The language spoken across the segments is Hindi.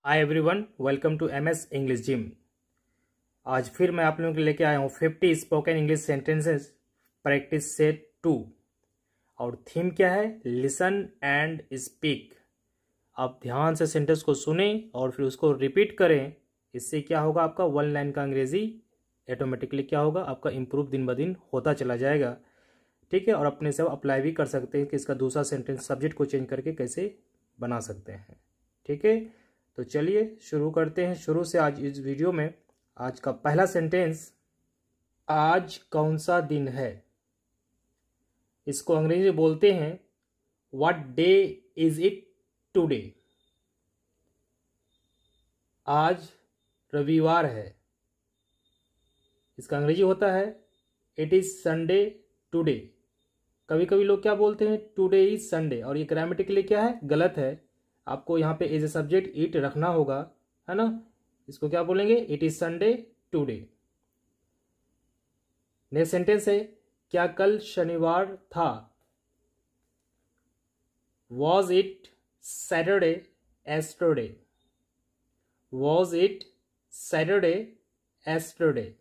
Hi everyone, welcome to MS English gym. आज फिर मैं आप लोगों के लिए लेके आया हूँ 50 spoken English sentences practice set 2। और थीम क्या है? Listen and speak. आप ध्यान से सेंटेंस को सुने और फिर उसको रिपीट करें। इससे क्या होगा? आपका वन लाइन का अंग्रेजी ऑटोमेटिकली क्या होगा? आपका इम्प्रूव दिन ब दिन होता चला जाएगा। ठीक है, और अपने से अप्लाई भी कर सकते हैं कि इसका दूसरा सेंटेंस सब्जेक्ट को चेंज करके कैसे बना सकते हैं। ठीक है, तो चलिए शुरू करते हैं। शुरू से आज इस वीडियो में आज का पहला सेंटेंस, आज कौन सा दिन है? इसको अंग्रेजी में बोलते हैं what day is it today. आज रविवार है। इसका अंग्रेजी होता है इट इज संडे टुडे। कभी कभी लोग क्या बोलते हैं? टुडे इज संडे, और ये ग्रामेटिकली क्या है? गलत है। आपको यहाँ पे एज ए सब्जेक्ट इट रखना होगा, है ना। इसको क्या बोलेंगे? It is Sunday today. Next sentence है, क्या कल शनिवार था? Was it Saturday yesterday? Was it Saturday yesterday?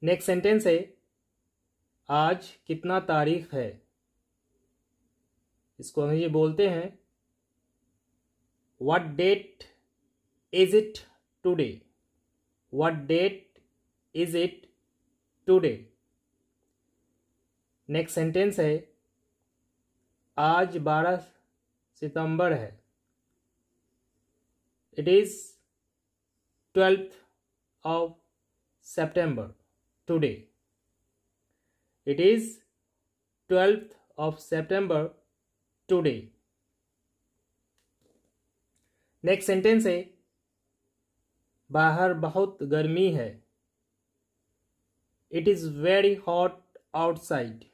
Next sentence है, आज कितना तारीख है? इसको अंग्रेजी बोलते हैं what date is it today? What date is it today? Next sentence है, आज 12 सितंबर है। It is 12th of September today. It is 12th of September today. Next sentence है, बाहर बहुत गर्मी है। It is very hot outside.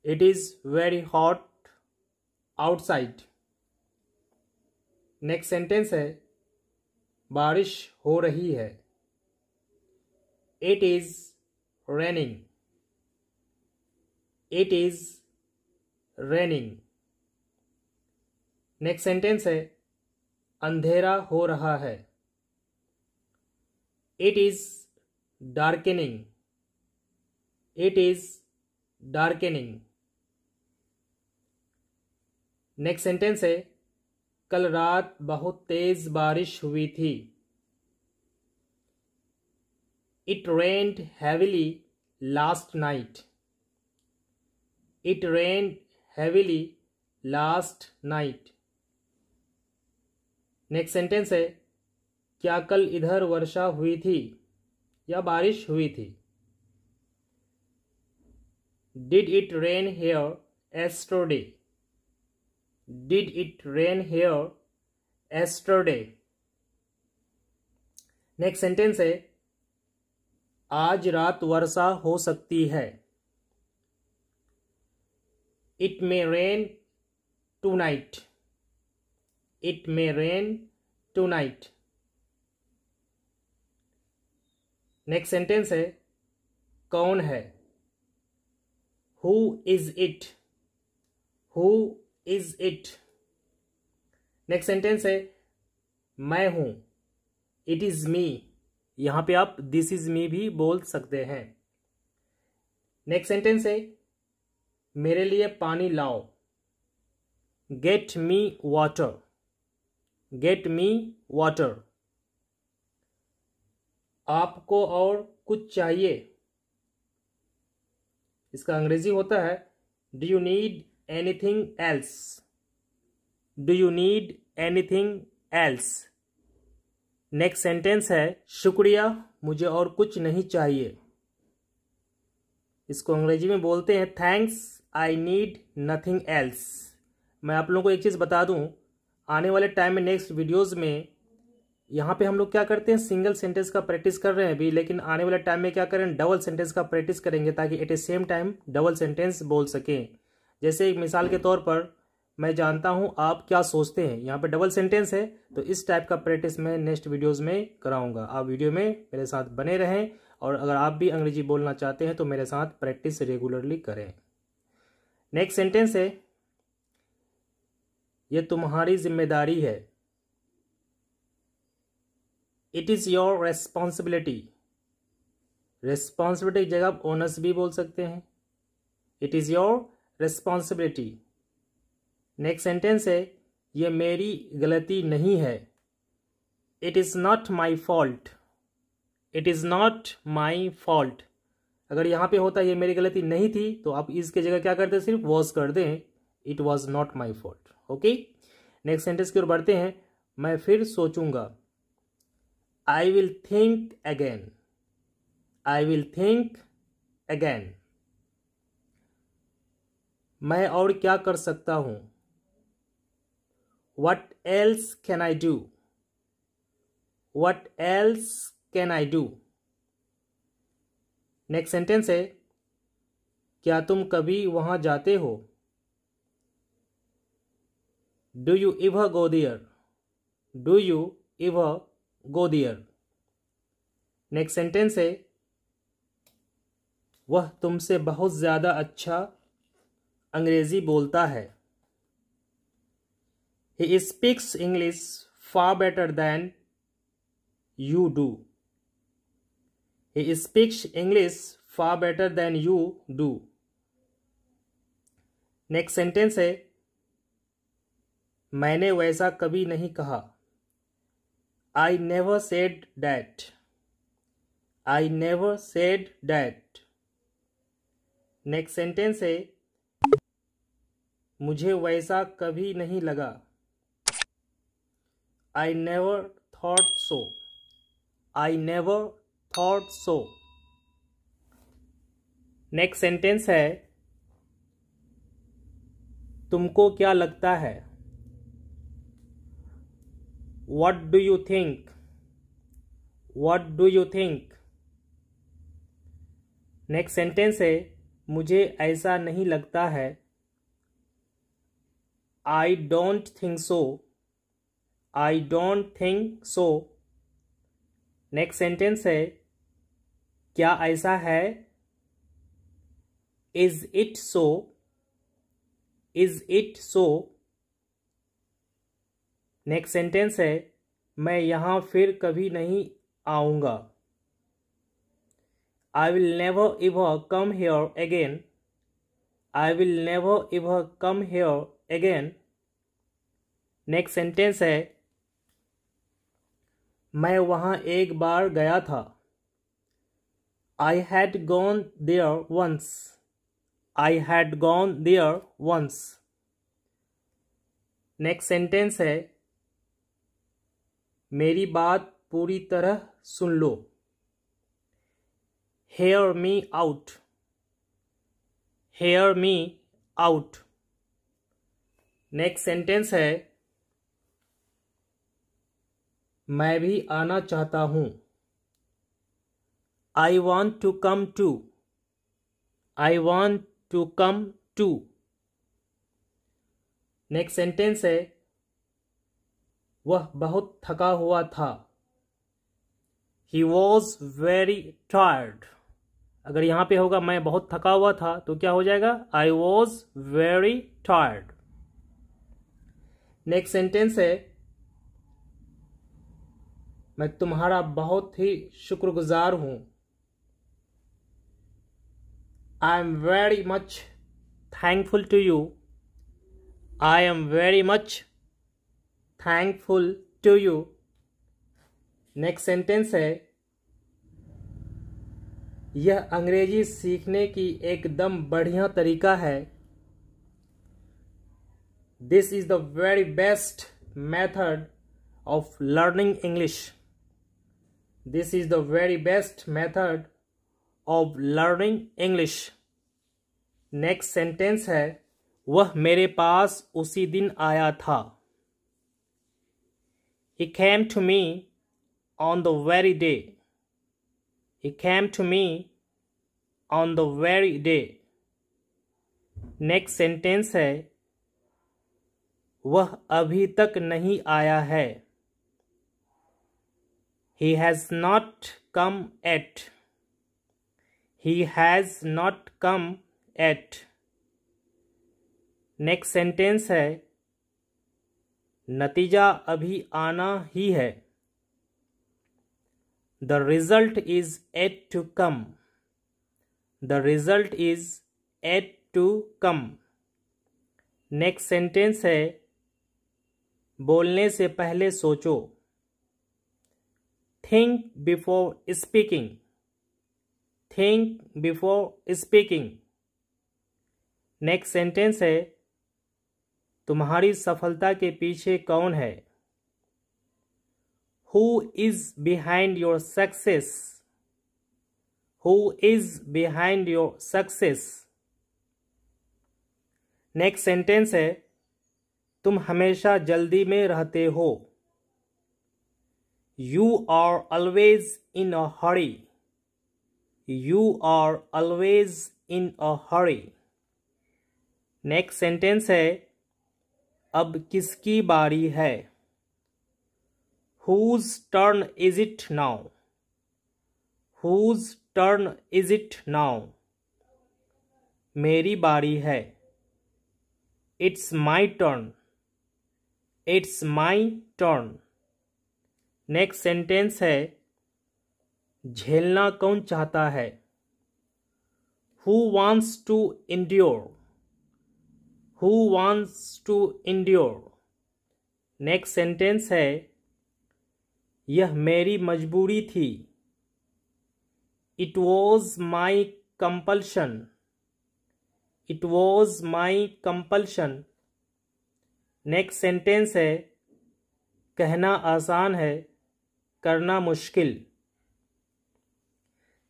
It is very hot outside. Next sentence है, बारिश हो रही है। It is raining. It is raining. Next sentence है, अंधेरा हो रहा है। It is darkening. It is darkening. Next sentence है, कल रात बहुत तेज बारिश हुई थी। It rained heavily last night. It rained heavily last night. Next sentence है, क्या कल इधर वर्षा हुई थी या बारिश हुई थी? Did it rain here yesterday? Did it rain here yesterday? Next sentence है, आज रात वर्षा हो सकती है। It may rain tonight. It may rain tonight. Next sentence है, कौन है? Who is it? Who is it? Next sentence है, मैं हूं। It is me. यहां पे आप दिस इज मी भी बोल सकते हैं। नेक्स्ट सेंटेंस है, मेरे लिए पानी लाओ। Get me water. Get me water. आपको और कुछ चाहिए? इसका अंग्रेजी होता है do you need anything else? Do you need anything else? Next sentence है, शुक्रिया, मुझे और कुछ नहीं चाहिए। इसको अंग्रेजी में बोलते हैं thanks, I need nothing else. मैं आप लोगों को एक चीज़ बता दूं, आने वाले टाइम में नेक्स्ट वीडियोस में यहाँ पे हम लोग क्या करते हैं? सिंगल सेंटेंस का प्रैक्टिस कर रहे हैं अभी, लेकिन आने वाले टाइम में क्या करें? डबल सेंटेंस का प्रैक्टिस करेंगे, ताकि एट ए सेम टाइम डबल सेंटेंस बोल सकें। जैसे एक मिसाल के तौर पर, मैं जानता हूँ आप क्या सोचते हैं, यहाँ पे डबल सेंटेंस है, तो इस टाइप का प्रैक्टिस मैं नेक्स्ट वीडियोज़ में कराऊंगा। आप वीडियो में मेरे साथ बने रहें, और अगर आप भी अंग्रेजी बोलना चाहते हैं तो मेरे साथ प्रैक्टिस रेगुलरली करें। नेक्स्ट सेंटेंस है, ये तुम्हारी जिम्मेदारी है। It is your responsibility. Responsibility की जगह आप ओनस भी बोल सकते हैं। It is your responsibility. Next sentence है, ये मेरी गलती नहीं है। It is not my fault. It is not my fault. अगर यहाँ पे होता ये मेरी गलती नहीं थी तो आप इसके जगह क्या करते, सिर्फ वॉज कर दें, it was not my fault. Okay, next sentence की ओर बढ़ते हैं। मैं फिर सोचूंगा। I will think again. I will think again. मैं और क्या कर सकता हूं। What else can I do. What else can I do. Next sentence है, क्या तुम कभी वहां जाते हो। Do you ever go there. Do you ever go there. Next sentence है, वह तुमसे बहुत ज्यादा अच्छा अंग्रेजी बोलता है। He speaks English far better than you do. He speaks English far better than you do. Next sentence है, मैंने वैसा कभी नहीं कहा। I never said that. I never said that. Next sentence है, मुझे वैसा कभी नहीं लगा। I never thought so. I never thought so. Next sentence है, तुमको क्या लगता है। What do you think? What do you think? Next sentence है, मुझे ऐसा नहीं लगता है। I don't think so. I don't think so. Next sentence है, क्या ऐसा है। Is it so? Is it so? Next sentence है, मैं यहां फिर कभी नहीं आऊंगा। I will never ever come here again. I will never ever come here again. Next sentence है, मैं वहां एक बार गया था। I had gone there once. I had gone there once. Next sentence है, मेरी बात पूरी तरह सुन लो। Hear me out. Hear me out. Next sentence है, मैं भी आना चाहता हूं। I want to come too. I want to come too. Next sentence है, वह बहुत थका हुआ था। He was very tired. अगर यहां पे होगा मैं बहुत थका हुआ था तो क्या हो जाएगा, I was very tired. Next sentence है, मैं तुम्हारा बहुत ही शुक्रगुजार हूं। I am very much thankful to you. I am very much thankful to you. Next sentence है, यह अंग्रेजी सीखने की एकदम बढ़िया तरीका है। This is the very best method of learning English. This is the very best method of learning English. Next sentence है, वह मेरे पास उसी दिन आया था। He came to me on the very day. He came to me on the very day. Next sentence है, वह अभी तक नहीं आया है। He has not come yet. He has not come yet. Next sentence है, नतीजा अभी आना ही है। The result is yet to come. The result is yet to come. Next sentence है बोलने से पहले सोचो। Think before speaking. Think before speaking. Next sentence है तुम्हारी सफलता के पीछे कौन है। Who is behind your success? Who is behind your success? Next sentence है तुम हमेशा जल्दी में रहते हो। You are always in a hurry. You are always in a hurry. Next sentence है अब किसकी बारी है। Whose turn is it now? Whose turn is it now? मेरी बारी है। It's my turn. It's my turn. Next sentence है झेलना कौन चाहता है। Who wants to endure? Who wants to endure? Next sentence है यह मेरी मजबूरी थी। It was my compulsion. It was my compulsion. Next sentence है कहना आसान है करना मुश्किल।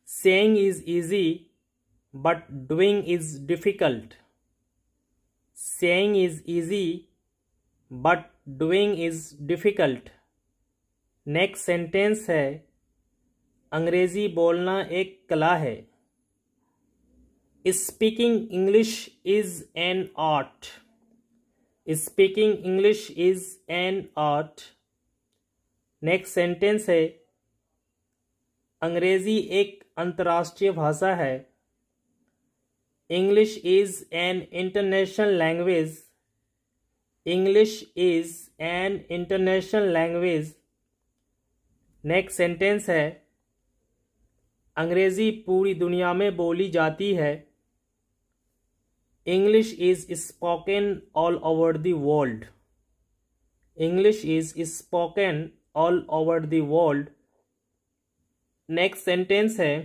Saying is easy but doing is difficult. Saying is easy but doing is difficult. Next sentence है अंग्रेजी बोलना एक कला है। Speaking English is an art. Speaking English is an art. Next sentence है अंग्रेजी एक अंतर्राष्ट्रीय भाषा है। English is an international language. English is an international language. Next sentence है अंग्रेजी पूरी दुनिया में बोली जाती है। English is spoken all over the world. English is spoken all over the world. Next sentence है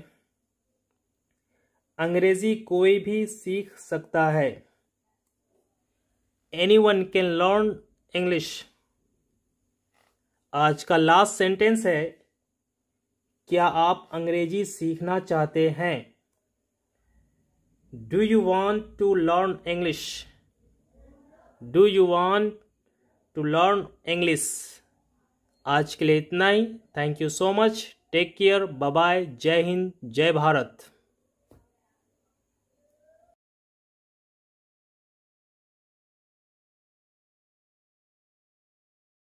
अंग्रेजी कोई भी सीख सकता है। Anyone can learn English. आज का लास्ट सेंटेंस है क्या आप अंग्रेजी सीखना चाहते हैं। Do you want to learn English. Do you want to learn English. आज के लिए इतना ही। Thank you so much. Take care. Bye bye. जय हिंद। जय भारत।